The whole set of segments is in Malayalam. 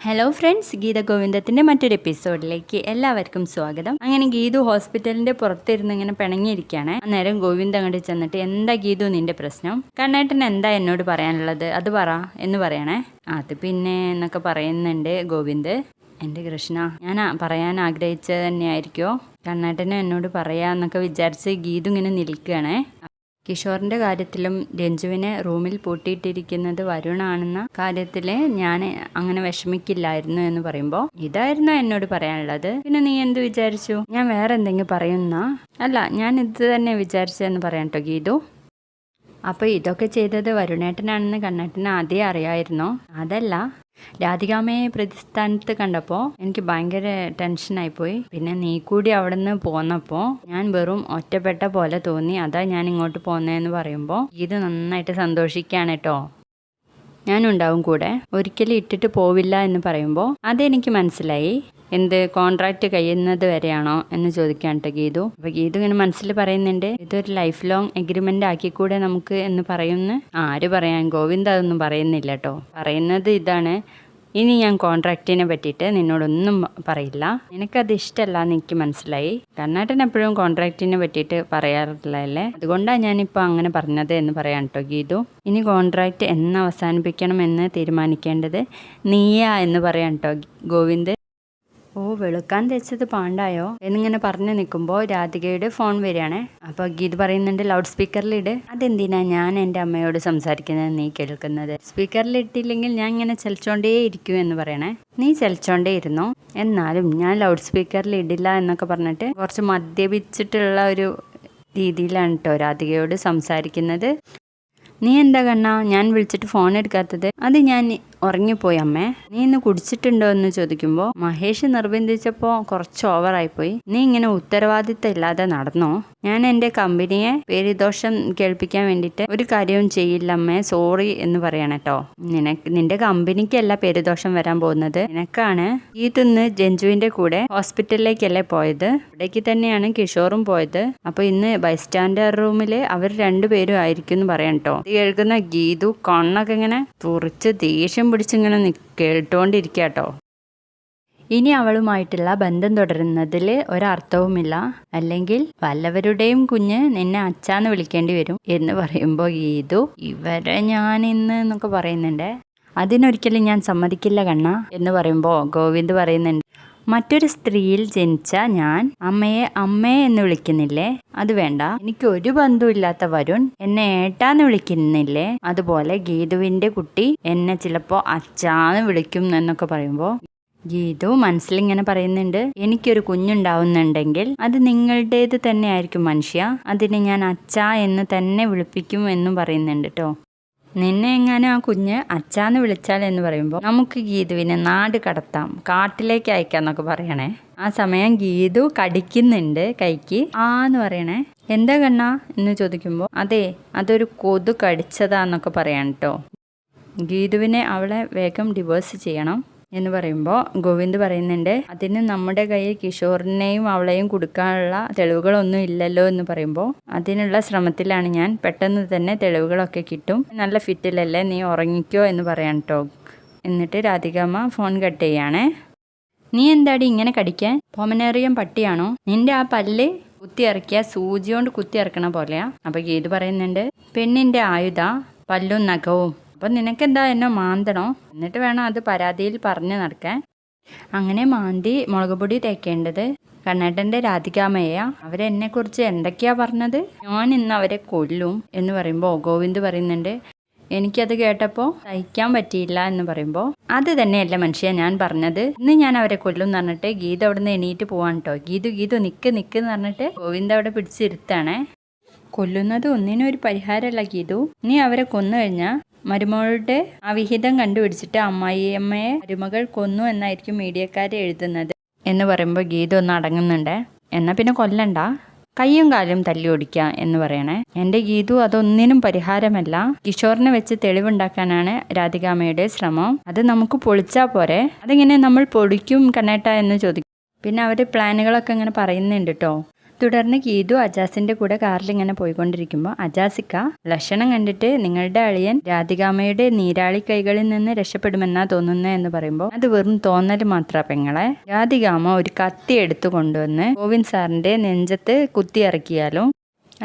ഹലോ ഫ്രണ്ട്സ്, ഗീത ഗോവിന്ദത്തിൻ്റെ മറ്റൊരു എപ്പിസോഡിലേക്ക് എല്ലാവർക്കും സ്വാഗതം. അങ്ങനെ ഗീതു ഹോസ്പിറ്റലിൻ്റെ പുറത്തിരുന്ന് ഇങ്ങനെ പിണങ്ങിയിരിക്കുകയാണ്. അന്നേരം ഗോവിന്ദ് അങ്ങോട്ട് ചെന്നിട്ട്, എന്താ ഗീതു നിന്റെ പ്രശ്നം? കണ്ണേട്ടൻ എന്താ എന്നോട് പറയാനുള്ളത്, അത് പറ എന്ന് പറയണേ. അത് പിന്നെ എന്നൊക്കെ പറയുന്നുണ്ട് ഗോവിന്ദ്. എൻ്റെ കൃഷ്ണ, ഞാൻ പറയാൻ ആഗ്രഹിച്ചത് തന്നെയായിരിക്കുമോ? കണ്ണേട്ടന് എന്നോട് പറയാന്നൊക്കെ വിചാരിച്ച് ഗീതു ഇങ്ങനെ നിൽക്കുകയാണേ. കിഷോറിൻ്റെ കാര്യത്തിലും രഞ്ജുവിനെ റൂമിൽ പൂട്ടിയിട്ടിരിക്കുന്നത് വരുണാണെന്ന കാര്യത്തിൽ ഞാൻ അങ്ങനെ വിഷമിക്കില്ലായിരുന്നു എന്ന് പറയുമ്പോൾ, ഇതായിരുന്നു എന്നോട് പറയാനുള്ളത്. പിന്നെ നീ എന്ത് വിചാരിച്ചു? ഞാൻ വേറെ എന്തെങ്കിലും പറയുന്ന? അല്ല, ഞാൻ ഇത് തന്നെ വിചാരിച്ചതെന്ന് പറയാം കേട്ടോ ഗീതു. അപ്പോൾ ഇതൊക്കെ ചെയ്തത് വരുണേട്ടനാണെന്ന് കണ്ണേട്ടന് ആദ്യം അറിയാമായിരുന്നോ? അതല്ല, രാധികാമ്മയെ പ്രതിസ്ഥാനത്ത് കണ്ടപ്പോൾ എനിക്ക് ഭയങ്കര ടെൻഷനായിപ്പോയി. പിന്നെ നീ കൂടി അവിടെ നിന്ന് പോന്നപ്പോൾ ഞാൻ വെറും ഒറ്റപ്പെട്ട പോലെ തോന്നി. അതാ ഞാൻ ഇങ്ങോട്ട് പോന്നതെന്ന് പറയുമ്പോൾ ഇത് നന്നായിട്ട് സന്തോഷിക്കുകയാണ് കേട്ടോ. ഞാനുണ്ടാവും കൂടെ, ഒരിക്കലും ഇട്ടിട്ട് പോവില്ല എന്ന് പറയുമ്പോൾ അതെനിക്ക് മനസ്സിലായി. എന്ത് കോൺട്രാക്റ്റ് കഴിയുന്നത് വരെയാണോ എന്ന് ചോദിക്കാൻ കേട്ടോ ഗീതു. അപ്പോൾ ഗീതു ഇങ്ങനെ മനസ്സിൽ പറയുന്നുണ്ട്, ഇതൊരു ലൈഫ് ലോങ് എഗ്രിമെൻ്റ് ആക്കിക്കൂടെ നമുക്ക് എന്ന് പറയുന്നു. ആര് പറയാൻ, ഗോവിന്ദ് അതൊന്നും പറയുന്നില്ല കേട്ടോ. പറയുന്നത് ഇതാണ്, ഇനി ഞാൻ കോൺട്രാക്റ്റിനെ പറ്റിയിട്ട് നിന്നോടൊന്നും പറയില്ല, നിനക്കത് ഇഷ്ടമല്ല എന്ന് എനിക്ക് മനസ്സിലായി. കർണാടൻ എപ്പോഴും കോൺട്രാക്റ്റിനെ പറ്റിയിട്ട് പറയാറില്ലല്ലേ, അതുകൊണ്ടാണ് ഞാനിപ്പോൾ അങ്ങനെ പറഞ്ഞത് എന്ന് പറയാം കേട്ടോ ഗീതു. ഇനി കോൺട്രാക്റ്റ് എന്ന് അവസാനിപ്പിക്കണം എന്ന് തീരുമാനിക്കേണ്ടത് നീയാ എന്ന് പറയാം കേട്ടോ ഗോവിന്ദ്. ഓ, വെളുക്കാൻ തെച്ചത് പാണ്ടായോ എന്നിങ്ങനെ പറഞ്ഞു നിൽക്കുമ്പോൾ രാധികയുടെ ഫോൺ വരികയാണേ. അപ്പോൾ ഗീത് പറയുന്നുണ്ട്, ലൗഡ് സ്പീക്കറിലിട്. അതെന്തിനാ ഞാൻ എൻ്റെ അമ്മയോട് സംസാരിക്കുന്നത് നീ കേൾക്കുന്നത്? സ്പീക്കറിലിട്ടില്ലെങ്കിൽ ഞാൻ ഇങ്ങനെ ചലിച്ചോണ്ടേ ഇരിക്കും എന്ന് പറയണേ. നീ ചലിച്ചോണ്ടേ ഇരുന്നോ, എന്നാലും ഞാൻ ലൗഡ് സ്പീക്കറിൽ ഇടില്ല എന്നൊക്കെ പറഞ്ഞിട്ട് കുറച്ച് മദ്യപിച്ചിട്ടുള്ള ഒരു രീതിയിലാണ് കേട്ടോ രാധികയോട് സംസാരിക്കുന്നത്. നീ എന്താ കണ്ണാ ഞാൻ വിളിച്ചിട്ട് ഫോൺ എടുക്കാത്തത്? അത് ഞാൻ ഉറങ്ങിപ്പോയി അമ്മേ. നീ ഇന്ന് കുടിച്ചിട്ടുണ്ടോ എന്ന് ചോദിക്കുമ്പോൾ മഹേഷ് നിർബന്ധിച്ചപ്പോൾ കുറച്ച് ഓവറായിപ്പോയി. നീ ഇങ്ങനെ ഉത്തരവാദിത്തം ഇല്ലാതെ നടന്നോ? ഞാൻ എൻ്റെ കമ്പനിയെ പേരുദോഷം കേൾപ്പിക്കാൻ വേണ്ടിയിട്ട് ഒരു കാര്യവും ചെയ്യില്ല അമ്മേ, സോറി എന്ന് പറയണേട്ടോ. നിന്റെ കമ്പനിക്കല്ല പേരുദോഷം വരാൻ പോകുന്നത്, നിനക്കാണ്. ഇന്ന് രഞ്ജുവിൻ്റെ കൂടെ ഹോസ്പിറ്റലിലേക്കല്ലേ പോയത്? ഇവിടേക്ക് തന്നെയാണ് കിഷോറും പോയത്. അപ്പോൾ ഇന്ന് ബൈസ്റ്റാൻഡർ റൂമിൽ അവർ രണ്ടുപേരും ആയിരിക്കും എന്ന് പറയാം കേട്ടോ. ഇത് കേൾക്കുന്ന ഗീതു കണ്ണൊക്കെ ഇങ്ങനെ തുറിച്ച് ദേഷ്യം പിടിച്ചിങ്ങനെ കേട്ടോണ്ടിരിക്കുക കേട്ടോ. ഇനി അവളുമായിട്ടുള്ള ബന്ധം തുടരുന്നതിൽ ഒരർത്ഥവുമില്ല, അല്ലെങ്കിൽ വല്ലവരുടെയും കുഞ്ഞ് നിന്നെ അച്ഛാന്ന് വിളിക്കേണ്ടി വരും എന്ന് പറയുമ്പോൾ ഗീതു, ഇവരെ ഞാൻ ഇന്ന് എന്നൊക്കെ പറയുന്നുണ്ട്. അതിനൊരിക്കലും ഞാൻ സമ്മതിക്കില്ല കണ്ണ എന്ന് പറയുമ്പോൾ ഗോവിന്ദ് പറയുന്നുണ്ട്, മറ്റൊരു സ്ത്രീയിൽ ജനിച്ച ഞാൻ അമ്മയെ എന്ന് വിളിക്കുന്നില്ലേ, അത് വേണ്ട. എനിക്ക് ഒരു ബന്ധമില്ലാത്ത വരുൺ എന്നെ ഏട്ടാന്ന് വിളിക്കുന്നില്ലേ, അതുപോലെ ഗീതുവിൻ്റെ കുട്ടി എന്നെ ചിലപ്പോൾ അച്ഛാന്ന് വിളിക്കും എന്നൊക്കെ പറയുമ്പോൾ ഗീതു മനസ്സിലിങ്ങനെ പറയുന്നുണ്ട്, എനിക്കൊരു കുഞ്ഞുണ്ടാവുന്നുണ്ടെങ്കിൽ അത് നിങ്ങളുടേത് തന്നെ ആയിരിക്കും മനുഷ്യ, അതിനെ ഞാൻ അച്ഛാ എന്ന് തന്നെ വിളിപ്പിക്കും എന്നും പറയുന്നുണ്ട് കേട്ടോ. നിന്നെ എങ്ങാനും ആ കുഞ്ഞ് അച്ഛാന്ന് വിളിച്ചാൽ എന്ന് പറയുമ്പോൾ നമുക്ക് ഗീതുവിനെ നാട് കടത്താം, കാട്ടിലേക്ക് അയക്കാന്നൊക്കെ പറയണേ. ആ സമയം ഗീതു കടിക്കുന്നുണ്ട് കൈക്ക്, ആന്ന് പറയണേ. എന്താ കണ്ണാ എന്ന് ചോദിക്കുമ്പോൾ, അതെ അതൊരു കൊതു കടിച്ചതാന്നൊക്കെ പറയാൻ കേട്ടോ. ഗീതുവിനെ അവളെ വേഗം ഡിവോഴ്സ് ചെയ്യണം എന്ന് പറയുമ്പോൾ ഗോവിന്ദ് പറയുന്നുണ്ട്, അതിന് നമ്മുടെ കയ്യിൽ കിഷോറിനെയും അവളെയും കൊടുക്കാനുള്ള തെളിവുകളൊന്നും ഇല്ലല്ലോ എന്ന് പറയുമ്പോൾ അതിനുള്ള ശ്രമത്തിലാണ് ഞാൻ. പെട്ടെന്ന് തന്നെ തെളിവുകളൊക്കെ കിട്ടും, നല്ല ഫിറ്റിലല്ലേ, നീ ഉറങ്ങിക്കോ എന്ന് പറയാൻ കേട്ടോ. എന്നിട്ട് രാധികാമ്മ ഫോൺ കട്ട് ചെയ്യാണേ. നീ എന്താടി ഇങ്ങനെ കടിക്കാൻ? പൊമനേറിയം പട്ടിയാണോ? നിന്റെ ആ പല്ല് കുത്തി ഇറക്കിയ സൂചി കൊണ്ട് കുത്തി ഇറക്കണ പോലെയാ. അപ്പോൾ ഗീതു പറയുന്നുണ്ട്, പെണ്ണിൻ്റെ ആയുധ പല്ലും നഖവും, അപ്പം നിനക്കെന്താ എന്നെ മാന്തണോ? എന്നിട്ട് വേണം അത് പരാതിയിൽ പറഞ്ഞു നടക്കാൻ. അങ്ങനെ മാന്തി മുളക് പൊടി തേക്കേണ്ടത് കണ്ണേട്ടൻ്റെ രാധികാമ്മയ. അവരെന്നെക്കുറിച്ച് എന്തൊക്കെയാ പറഞ്ഞത്? ഞാൻ ഇന്ന് അവരെ കൊല്ലും എന്ന് പറയുമ്പോൾ ഗോവിന്ദ് പറയുന്നുണ്ട്, എനിക്കത് കേട്ടപ്പോൾ സഹിക്കാൻ പറ്റിയില്ല എന്ന് പറയുമ്പോൾ, അത് തന്നെയല്ല മനുഷ്യ ഞാൻ പറഞ്ഞത്, ഇന്ന് ഞാൻ അവരെ കൊല്ലും എന്ന് പറഞ്ഞിട്ട് ഗീത അവിടെ നിന്ന് എണീറ്റ് പോവാൻ കേട്ടോ. ഗീതു നിക്ക് എന്ന് പറഞ്ഞിട്ട് ഗോവിന്ദ് അവിടെ പിടിച്ചിരുത്താണേ. കൊല്ലുന്നത് ഒന്നിനും ഒരു പരിഹാരമല്ല ഗീതു. നീ അവരെ കൊന്നു കഴിഞ്ഞാൽ മരുമകളുടെ അവിഹിതം കണ്ടുപിടിച്ചിട്ട് അമ്മായിയമ്മയെ മരുമകൾ കൊന്നു എന്നായിരിക്കും മീഡിയക്കാരെ എഴുതുന്നത് എന്ന് പറയുമ്പോൾ ഗീത ഒന്ന് അടങ്ങുന്നുണ്ട്. എന്നാൽ പിന്നെ കൊല്ലണ്ട, കയ്യും കാലും തല്ലി ഓടിക്കുക എന്ന് പറയണേ. എൻ്റെ ഗീതു അതൊന്നിനും പരിഹാരമല്ല. കിഷോറിനെ വെച്ച് തെളിവുണ്ടാക്കാനാണ് രാധികാമ്മയുടെ ശ്രമം. അത് നമുക്ക് പൊളിച്ചാൽ പോരെ? അതെങ്ങനെ നമ്മൾ പൊളിക്കും കണ്ണേട്ട എന്ന് ചോദിക്കും. പിന്നെ അവർ പ്ലാനുകളൊക്കെ ഇങ്ങനെ പറയുന്നുണ്ട് കേട്ടോ. തുടർന്ന് ഗീതു അജാസിന്റെ കൂടെ കാറിൽ ഇങ്ങനെ പോയിക്കൊണ്ടിരിക്കുമ്പോൾ അജാസിക്ക ലക്ഷണം കണ്ടിട്ട് നിങ്ങളുടെ അളിയൻ രാധികാമ്മയുടെ നീരാളി കൈകളിൽ നിന്ന് രക്ഷപ്പെടുമെന്നാ തോന്നുന്നത് എന്ന് പറയുമ്പോൾ അത് വെറും തോന്നൽ മാത്രാ പെങ്ങളെ. രാധികാമ്മ ഒരു കത്തി എടുത്തു കൊണ്ടുവന്ന് ഗോവിന്ദ് സാറിന്റെ നെഞ്ചത്ത് കുത്തി ഇറക്കിയാലും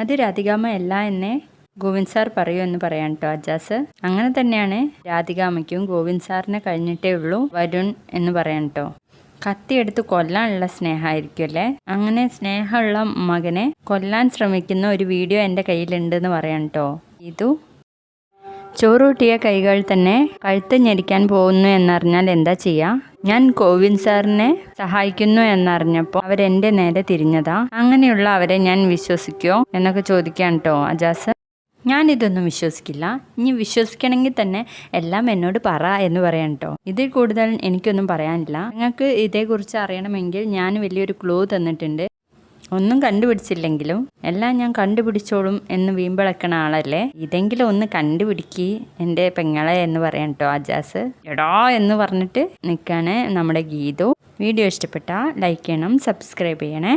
അത് രാധികാമ്മ അല്ല എന്നേ ഗോവിന്ദ് സാർ പറയൂ എന്ന് പറയാൻ കേട്ടോ അജാസ്. അങ്ങനെ തന്നെയാണ് രാധികാമ്മയ്ക്കും ഗോവിന്ദ് സാറിനെ കഴിഞ്ഞിട്ടേ ഉള്ളൂ വരുൺ എന്ന് പറയാൻ കേട്ടോ. കത്തിയെടുത്ത് കൊല്ലാനുള്ള സ്നേഹമായിരിക്കും അല്ലേ. അങ്ങനെ സ്നേഹമുള്ള മകനെ കൊല്ലാൻ ശ്രമിക്കുന്ന ഒരു വീഡിയോ എൻ്റെ കയ്യിലുണ്ടെന്ന് പറയാൻ കേട്ടോ. ഇതു ചോറൂട്ടിയ കൈകൾ തന്നെ കഴുത്ത് ഞെരിക്കാൻ പോകുന്നു എന്നറിഞ്ഞാൽ എന്താ ചെയ്യുക? ഞാൻ ഗോവിന്ദ് സാറിനെ സഹായിക്കുന്നു എന്നറിഞ്ഞപ്പോൾ അവരെൻ്റെ നേരെ തിരിഞ്ഞതാ. അങ്ങനെയുള്ള അവരെ ഞാൻ വിശ്വസിക്കുമോ എന്നൊക്കെ ചോദിക്കാൻ കേട്ടോ അജാസ്. ഞാനിതൊന്നും വിശ്വസിക്കില്ല. ഇനി വിശ്വസിക്കണമെങ്കിൽ തന്നെ എല്ലാം എന്നോട് പറ എന്ന് പറയാൻ കേട്ടോ. ഇതിൽ കൂടുതൽ എനിക്കൊന്നും പറയാനില്ല. നിങ്ങൾക്ക് ഇതേക്കുറിച്ച് അറിയണമെങ്കിൽ ഞാൻ വലിയൊരു ക്ലൂ തന്നിട്ടുണ്ട്. ഒന്നും കണ്ടുപിടിച്ചില്ലെങ്കിലും എല്ലാം ഞാൻ കണ്ടുപിടിച്ചോളും എന്ന് വീമ്പിളക്കണ ആളല്ലേ. ഇതെങ്കിലും ഒന്ന് കണ്ടുപിടിക്ക് എൻ്റെ പെങ്ങളെ എന്ന് പറയാൻ കേട്ടോ അജാസ്. എടാ എന്ന് പറഞ്ഞിട്ട് നിൽക്കാണ് നമ്മുടെ ഗീതു. വീഡിയോ ഇഷ്ടപ്പെട്ടാൽ ലൈക്ക് ചെയ്യണം, സബ്സ്ക്രൈബ് ചെയ്യണേ.